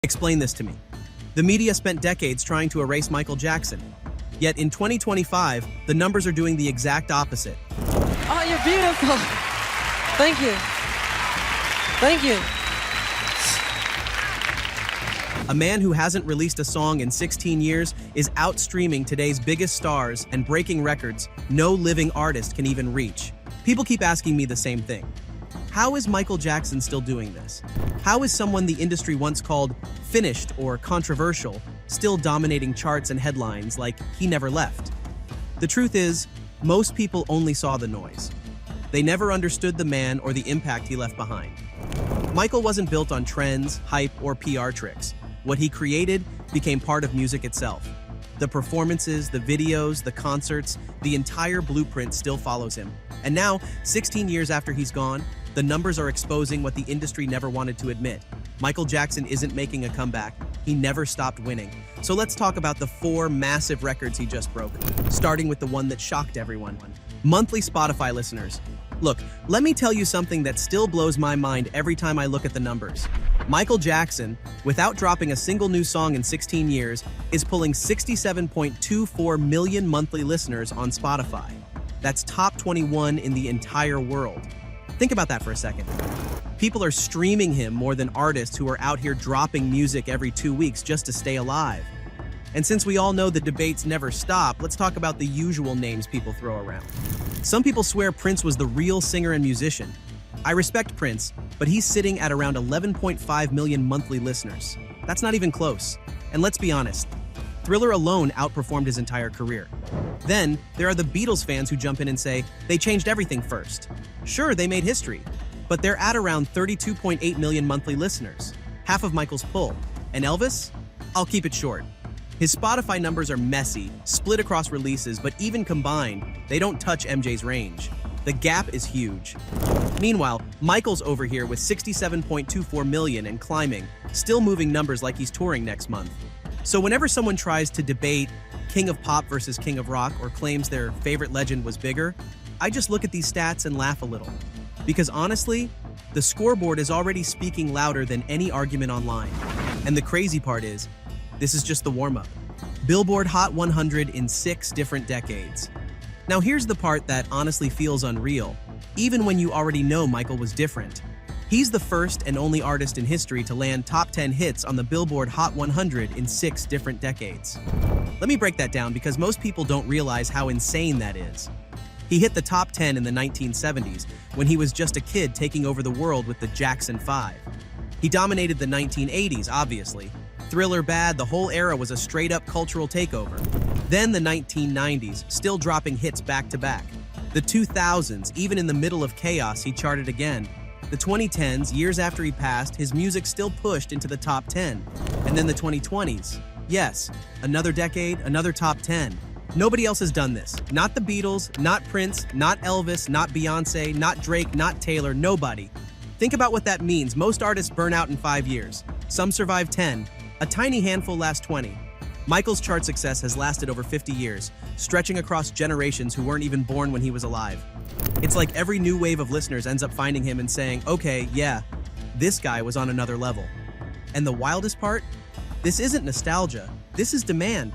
Explain this to me. The media spent decades trying to erase Michael Jackson. Yet in 2025, the numbers are doing the exact opposite. Oh, you're beautiful. Thank you. Thank you. A man who hasn't released a song in 16 years is outstreaming today's biggest stars and breaking records no living artist can even reach. People keep asking me the same thing. How is Michael Jackson still doing this? How is someone the industry once called finished or controversial still dominating charts and headlines like he never left? The truth is, most people only saw the noise. They never understood the man or the impact he left behind. Michael wasn't built on trends, hype, or PR tricks. What he created became part of music itself. The performances, the videos, the concerts, the entire blueprint still follows him. And now, 16 years after he's gone, the numbers are exposing what the industry never wanted to admit. Michael Jackson isn't making a comeback. He never stopped winning. So let's talk about the 4 massive records he just broke, starting with the one that shocked everyone. Monthly Spotify listeners. Look, let me tell you something that still blows my mind every time I look at the numbers. Michael Jackson, without dropping a single new song in 16 years, is pulling 67.24 million monthly listeners on Spotify. That's top 21 in the entire world. Think about that for a second. People are streaming him more than artists who are out here dropping music every 2 weeks just to stay alive. And since we all know the debates never stop, let's talk about the usual names people throw around. Some people swear Prince was the real singer and musician. I respect Prince, but he's sitting at around 11.5 million monthly listeners. That's not even close. And let's be honest, Thriller alone outperformed his entire career. Then, there are the Beatles fans who jump in and say they changed everything first. Sure, they made history, but they're at around 32.8 million monthly listeners, half of Michael's pull. And Elvis? I'll keep it short. His Spotify numbers are messy, split across releases, but even combined, they don't touch MJ's range. The gap is huge. Meanwhile, Michael's over here with 67.24 million and climbing, still moving numbers like he's touring next month. So whenever someone tries to debate King of Pop versus King of Rock or claims their favorite legend was bigger, I just look at these stats and laugh a little. Because honestly, the scoreboard is already speaking louder than any argument online. And the crazy part is, this is just the warm-up. Billboard Hot 100 in 6 different decades. Now here's the part that honestly feels unreal, even when you already know Michael was different. He's the first and only artist in history to land top 10 hits on the Billboard Hot 100 in 6 different decades. Let me break that down because most people don't realize how insane that is. He hit the top 10 in the 1970s when he was just a kid taking over the world with the Jackson 5. He dominated the 1980s, obviously. Thriller Bad, the whole era was a straight-up cultural takeover. Then the 1990s, still dropping hits back-to-back. The 2000s, even in the middle of chaos, he charted again. The 2010s, years after he passed, his music still pushed into the top 10. And then the 2020s. Yes, another decade, another top 10. Nobody else has done this. Not the Beatles, not Prince, not Elvis, not Beyonce, not Drake, not Taylor, nobody. Think about what that means. Most artists burn out in 5 years. Some survive 10. A tiny handful last 20. Michael's chart success has lasted over 50 years, stretching across generations who weren't even born when he was alive. It's like every new wave of listeners ends up finding him and saying, okay, yeah, this guy was on another level. And the wildest part? This isn't nostalgia. This is demand.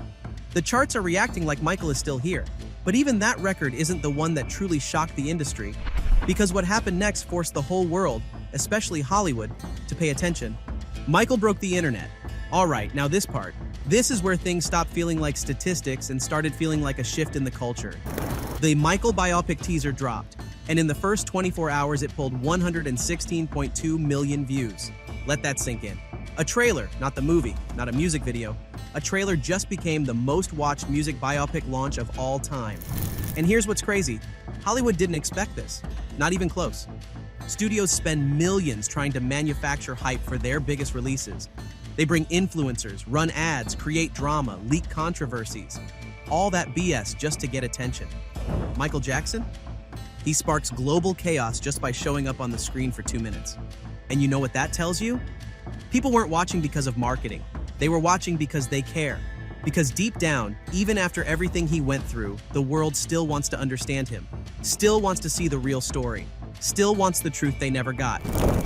The charts are reacting like Michael is still here. But even that record isn't the one that truly shocked the industry. Because what happened next forced the whole world, especially Hollywood, to pay attention. Michael broke the internet. All right, now this part. This is where things stopped feeling like statistics and started feeling like a shift in the culture. The Michael biopic teaser dropped, and in the first 24 hours it pulled 116.2 million views. Let that sink in. A trailer, not the movie, not a music video. A trailer just became the most watched music biopic launch of all time. And here's what's crazy. Hollywood didn't expect this. Not even close. Studios spend millions trying to manufacture hype for their biggest releases. They bring influencers, run ads, create drama, leak controversies. All that BS just to get attention. Michael Jackson? He sparks global chaos just by showing up on the screen for 2 minutes. And you know what that tells you? People weren't watching because of marketing. They were watching because they care. Because deep down, even after everything he went through, the world still wants to understand him. Still wants to see the real story. Still wants the truth they never got.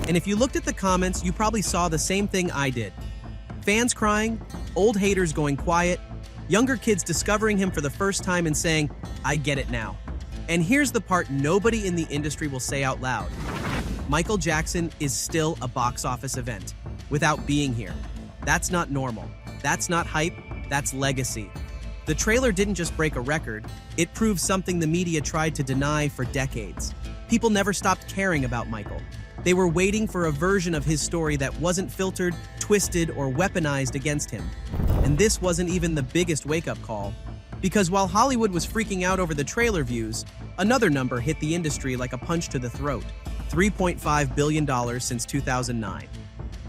And if you looked at the comments, you probably saw the same thing I did. Fans crying, old haters going quiet, younger kids discovering him for the first time and saying, "I get it now." And here's the part nobody in the industry will say out loud. Michael Jackson is still a box office event without being here. That's not normal. That's not hype. That's legacy. The trailer didn't just break a record, it proved something the media tried to deny for decades. People never stopped caring about Michael. They were waiting for a version of his story that wasn't filtered, twisted, or weaponized against him. And this wasn't even the biggest wake-up call. Because while Hollywood was freaking out over the trailer views, another number hit the industry like a punch to the throat. $3.5 billion since 2009.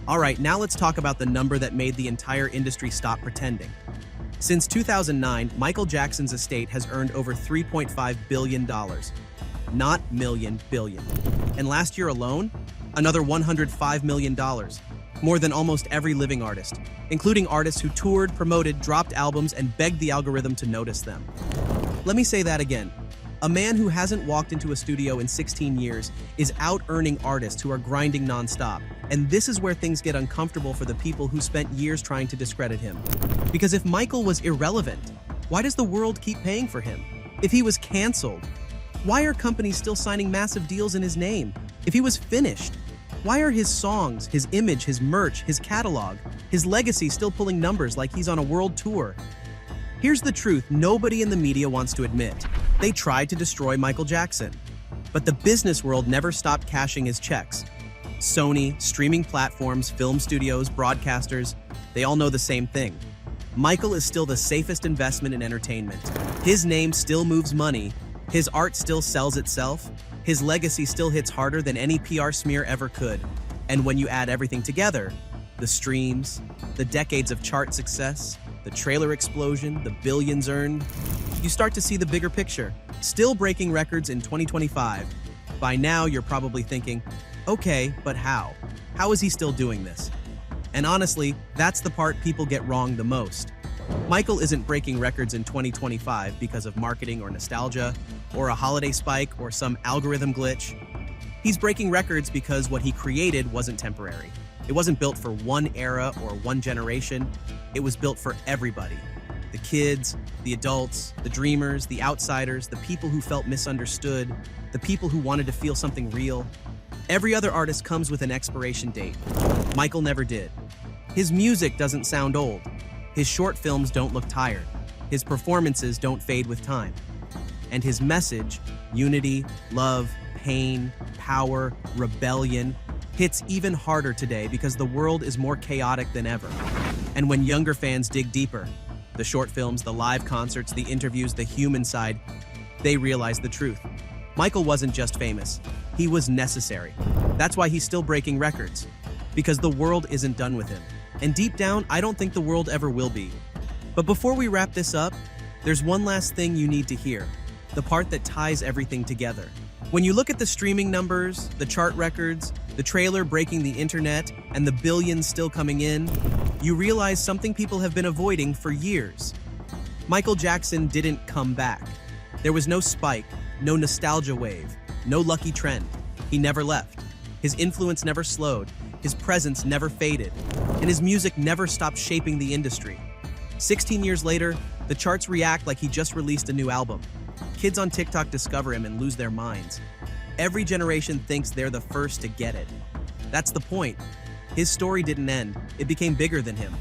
All right, now let's talk about the number that made the entire industry stop pretending. Since 2009, Michael Jackson's estate has earned over $3.5 billion. Not million, billion. And last year alone, another $105 million. More than almost every living artist, including artists who toured, promoted, dropped albums, and begged the algorithm to notice them. Let me say that again. A man who hasn't walked into a studio in 16 years is out-earning artists who are grinding nonstop. And this is where things get uncomfortable for the people who spent years trying to discredit him. Because if Michael was irrelevant, why does the world keep paying for him? If he was canceled, why are companies still signing massive deals in his name? If he was finished, why are his songs, his image, his merch, his catalog, his legacy still pulling numbers like he's on a world tour? Here's the truth nobody in the media wants to admit. They tried to destroy Michael Jackson. But the business world never stopped cashing his checks. Sony, streaming platforms, film studios, broadcasters, they all know the same thing. Michael is still the safest investment in entertainment. His name still moves money, his art still sells itself, his legacy still hits harder than any PR smear ever could. And when you add everything together, the streams, the decades of chart success, the trailer explosion, the billions earned, you start to see the bigger picture. Still breaking records in 2025. By now, you're probably thinking, okay, but how? How is he still doing this? And honestly, that's the part people get wrong the most. Michael isn't breaking records in 2025 because of marketing or nostalgia, or a holiday spike, or some algorithm glitch. He's breaking records because what he created wasn't temporary. It wasn't built for one era or one generation. It was built for everybody. The kids, the adults, the dreamers, the outsiders, the people who felt misunderstood, the people who wanted to feel something real. Every other artist comes with an expiration date. Michael never did. His music doesn't sound old. His short films don't look tired. His performances don't fade with time. And his message, unity, love, pain, power, rebellion, hits even harder today because the world is more chaotic than ever. And when younger fans dig deeper, the short films, the live concerts, the interviews, the human side, they realize the truth. Michael wasn't just famous, he was necessary. That's why he's still breaking records, because the world isn't done with him. And deep down, I don't think the world ever will be. But before we wrap this up, there's one last thing you need to hear, the part that ties everything together. When you look at the streaming numbers, the chart records, the trailer breaking the internet, and the billions still coming in, you realize something people have been avoiding for years. Michael Jackson didn't come back. There was no spike, no nostalgia wave, no lucky trend. He never left. His influence never slowed, his presence never faded, and his music never stopped shaping the industry. 16 years later, the charts react like he just released a new album. Kids on TikTok discover him and lose their minds. Every generation thinks they're the first to get it. That's the point. His story didn't end. It became bigger than him.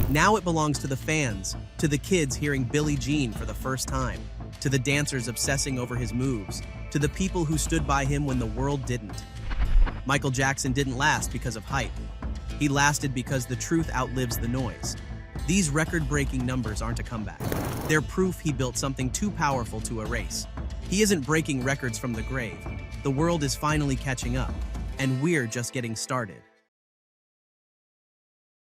Now it belongs to the fans, to the kids hearing Billie Jean for the first time, to the dancers obsessing over his moves, to the people who stood by him when the world didn't. Michael Jackson didn't last because of hype. He lasted because the truth outlives the noise. These record-breaking numbers aren't a comeback. They're proof he built something too powerful to erase. He isn't breaking records from the grave. The world is finally catching up, and we're just getting started.